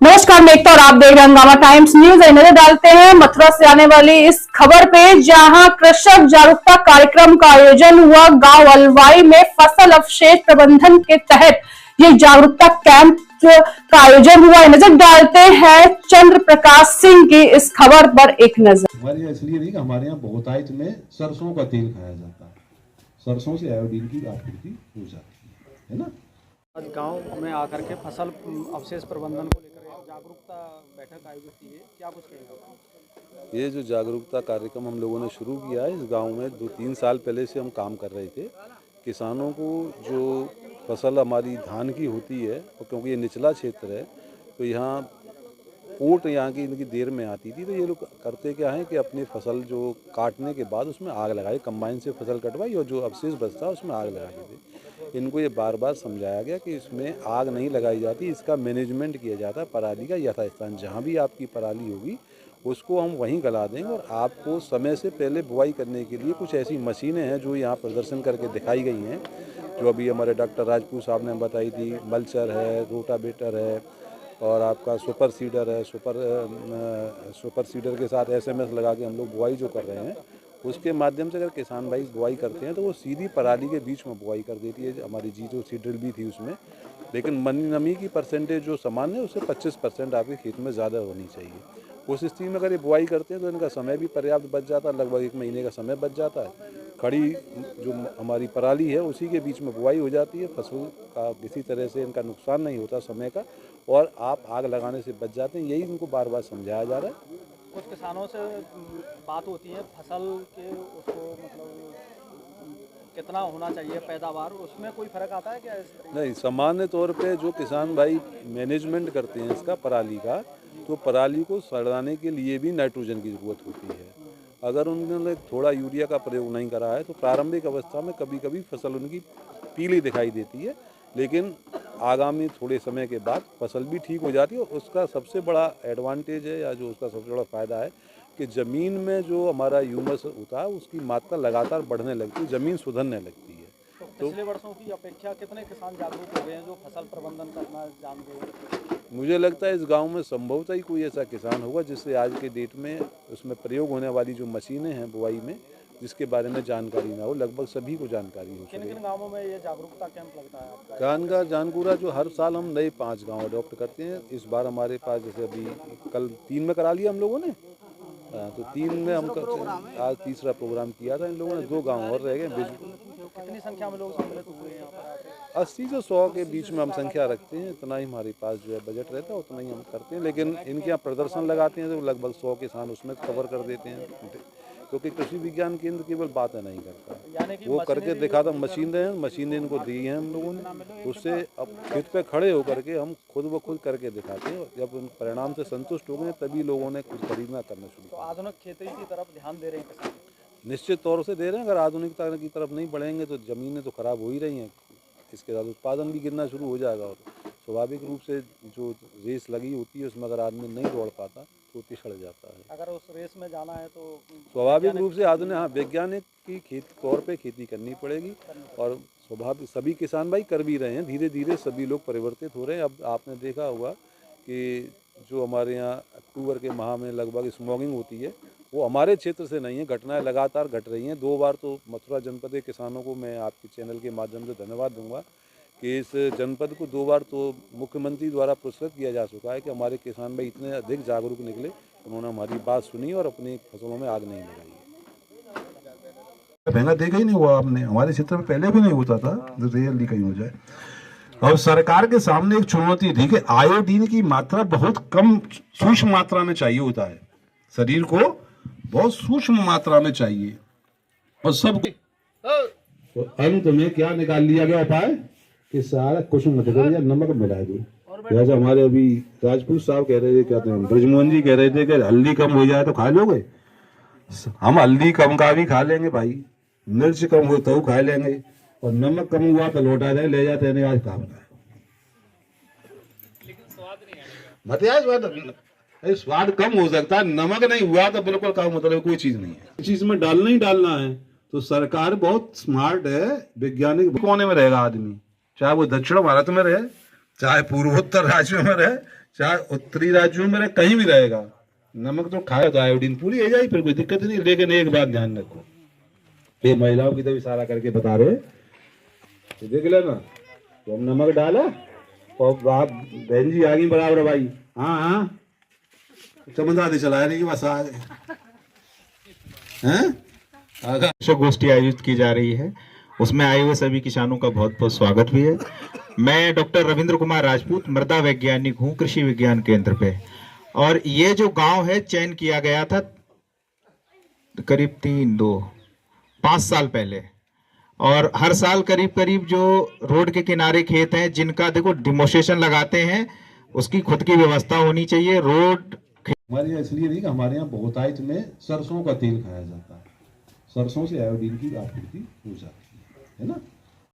नमस्कार, मैं एकता और आप देख रहे हैं हंगामा टाइम्स न्यूज। नजर डालते हैं मथुरा से आने वाली इस खबर पे, जहां कृषक जागरूकता कार्यक्रम का आयोजन हुआ। गांव अलवाई में फसल अवशेष प्रबंधन के तहत ये जागरूकता कैंप का आयोजन हुआ। नजर डालते हैं चंद्र प्रकाश सिंह की इस खबर पर एक नजर। हमारे यहाँ इसलिए नहीं कि हमारे यहाँ बहुतायत में सरसों का तेल खाया जाता है, सरसों से आयोडीन की आपूर्ति हो जाती है ना। आज गांव में आकर के फसल अवशेष प्रबंधन को लेकर जागरूकता बैठक आयोजित की है, क्या कुछ कहेंगे? ये जो जागरूकता कार्यक्रम हम लोगों ने शुरू किया है इस गांव में 2-3 साल पहले से हम काम कर रहे थे। किसानों को जो फसल हमारी धान की होती है, और क्योंकि ये निचला क्षेत्र है तो यहाँ पोट यहाँ की इनकी देर में आती थी, तो ये लोग करते क्या है कि अपनी फसल जो काटने के बाद उसमें आग लगाई, कंबाइन से फसल कटवाई और जो अवशेष बचता है उसमें आग लगा दी। इनको ये बार बार समझाया गया कि इसमें आग नहीं लगाई जाती, इसका मैनेजमेंट किया जाता है। पराली का यथास्थान जहाँ भी आपकी पराली होगी उसको हम वहीं गला देंगे, और आपको समय से पहले बुआई करने के लिए कुछ ऐसी मशीनें हैं जो यहाँ प्रदर्शन करके दिखाई गई हैं, जो अभी हमारे डॉक्टर राजपूत साहब ने बताई थी। मल्चर है, रोटावेटर है, और आपका सुपर सीडर है। सुपर सीडर के साथ SMS लगा के हम लोग बुआई जो कर रहे हैं, उसके माध्यम से अगर किसान भाई बुआई करते हैं तो वो सीधी पराली के बीच में बुआई कर देती है। हमारी जो सीडर भी थी उसमें, लेकिन नमी की परसेंटेज जो सामान्य है उससे 25% आपके खेत में ज़्यादा होनी चाहिए। उस स्थिति में अगर ये बुआई करते हैं तो इनका समय भी पर्याप्त बच जाता है, लगभग 1 महीने का समय बच जाता है। खड़ी जो हमारी पराली है उसी के बीच में बुआई हो जाती है, फसल का किसी तरह से इनका नुकसान नहीं होता समय का, और आप आग लगाने से बच जाते हैं। यही इनको बार बार समझाया जा रहा है। कुछ किसानों से बात होती है फसल के, उसको मतलब कितना होना चाहिए पैदावार, उसमें कोई फर्क आता है क्या? नहीं, सामान्य तौर पे जो किसान भाई मैनेजमेंट करते हैं इसका पराली का, तो पराली को सड़ाने के लिए भी नाइट्रोजन की ज़रूरत होती है। अगर उन्होंने थोड़ा यूरिया का प्रयोग नहीं करा है तो प्रारंभिक अवस्था में कभी कभी फसल उनकी पीली दिखाई देती है, लेकिन आगामी थोड़े समय के बाद फसल भी ठीक हो जाती है। और उसका सबसे बड़ा एडवांटेज है, या जो उसका सबसे बड़ा फ़ायदा है, कि ज़मीन में जो हमारा ह्यूमस होता है उसकी मात्रा लगातार बढ़ने लगती है, ज़मीन सुधरने लगती है। तो पिछले वर्षों की अपेक्षा कितने किसान जागरूक हो गए हैं जो फसल प्रबंधन करना जान गए? मुझे लगता है इस गांव में संभवतः ही कोई ऐसा किसान होगा जिससे आज के डेट में उसमें प्रयोग होने वाली जो मशीनें हैं बुआई में, जिसके बारे में जानकारी ना हो। लगभग सभी को जानकारी हो। किन किन गाँवों में ये जागरूकता कैंप लगता है आपका? कानगा जानपुरा जो हर साल हम नए 5 गांव अडॉप्ट करते हैं। इस बार हमारे पास जैसे अभी कल 3 में करा लिया हम लोगों ने, तो 3 में हम आज तीसरा प्रोग्राम किया था। इन लोगों ने 2 गाँव और रह गए। कितनी संख्या में लोग सम्मिलित हुए हैं यहाँ पर? 80 से 100 के बीच में हम संख्या रखते हैं। इतना ही हमारे पास जो है बजट रहता है, उतना ही हम करते हैं। लेकिन इनके यहाँ प्रदर्शन लगाते हैं तो लगभग 100 किसान उसमें कवर कर देते हैं, क्योंकि कृषि विज्ञान केंद्र केवल बातें नहीं करता, वो करके दिखाता। मशीनें इनको दी हैं हम लोगों ने, उससे अब खेत पे खड़े होकर के हम खुद ब खुद करके दिखाते हैं। जब उन परिणाम से संतुष्ट हो गए तभी लोगों ने खुद खरीदना करना शुरू किया। आधुनिक खेती की तरफ ध्यान दे रहे हैं किसान? निश्चित तौर से दे रहे हैं। अगर आधुनिकता की तरफ नहीं बढ़ेंगे तो ज़मीनें तो खराब हो ही रही हैं, इसके साथ उत्पादन भी गिरना शुरू हो जाएगा, और स्वाभाविक रूप से जो रेस लगी होती है उसमें अगर आदमी नहीं दौड़ पाता तो पिछड़ जाता है। अगर उस रेस में जाना है तो स्वाभाविक रूप से आधुनिक वैज्ञानिक की खेती तौर पे खेती करनी पड़ेगी, और स्वाभाविक सभी किसान भाई कर भी रहे हैं। धीरे धीरे सभी लोग परिवर्तित हो रहे हैं। अब आपने देखा होगा कि जो हमारे यहाँ अक्टूबर के माह में लगभग स्मॉगिंग होती है, वो हमारे क्षेत्र से नहीं है। घटनाएं लगातार घट रही हैं। 2 बार तो मथुरा जनपद के किसानों को मैं आपके चैनल के माध्यम से धन्यवाद दूंगा कि इस जनपद को 2 बार तो मुख्यमंत्री द्वारा पुरस्कृत किया जा चुका है कि हमारे किसान भाई इतने अधिक जागरूक निकले, उन्होंने हमारी बात सुनी और अपनी फसलों में आग नहीं लगाई। महंगा देखा ही नहीं हुआ आपने, हमारे क्षेत्र में पहले भी नहीं होता था, रियली कहीं हो जाए। और सरकार के सामने एक चुनौती थी कि आयोडीन की मात्रा बहुत कम सूक्ष्म मात्रा में चाहिए होता है, शरीर को बहुत सूक्ष्म मात्रा में चाहिए, और सब तो अंत में क्या निकाल लिया गया उपाय कि सारा कुछ मत करिए, नमक मिला दो। जैसे हमारे अभी राजपूत साहब कह रहे थे, क्या ब्रजमोहन जी कह रहे थे कि हल्दी कम हो जाए तो खा लोगे। हम हल्दी कम का भी खा लेंगे भाई, मिर्च कम हो तो खा लेंगे, और नमक कम हुआ तो लौटा दें, ले जाते हैं आज काम है। स्वाद कम हो सकता है, नमक नहीं हुआ तो बिल्कुल का मतलब कोई चीज नहीं है। चीज में डालना ही डालना है। तो सरकार बहुत स्मार्ट है, वैज्ञानिक कोने में रहेगा आदमी, चाहे वो दक्षिण भारत में रहे, चाहे पूर्वोत्तर राज्यों में रहे, चाहे उत्तरी राज्यों में रहे, कहीं भी रहेगा, नमक तो खाएगा तो आयोडीन पूरी हो जाएगी, फिर कोई दिक्कत नहीं। लेकिन एक बात ध्यान रखो, ये महिलाओं की तरफ इशारा करके बता रहे, तो देख लेना, तो हम नमक डाला और बाप बहन जी आ गई बराबर भाई, हाँ हाँ चमन दे चलाया नहीं कि बस आ गए हैं। गोष्ठी आयोजित की जा रही है, उसमें आए हुए सभी किसानों का बहुत बहुत स्वागत भी है। मैं डॉक्टर रविंद्र कुमार राजपूत, मृदा वैज्ञानिक हूँ कृषि विज्ञान केंद्र पे। और ये जो गांव है चयन किया गया था करीब 5 साल पहले, और हर साल करीब करीब जो रोड के किनारे खेत हैं जिनका देखो डिमोस्टेशन लगाते हैं, उसकी खुद की व्यवस्था होनी चाहिए। रोड हमारे यहाँ इसलिए नहीं कि हमारे यहाँ बहुतायत में सरसों का तेल खाया जाता है, सरसों से आयोडीन की आपूर्ति हो जाती है ना।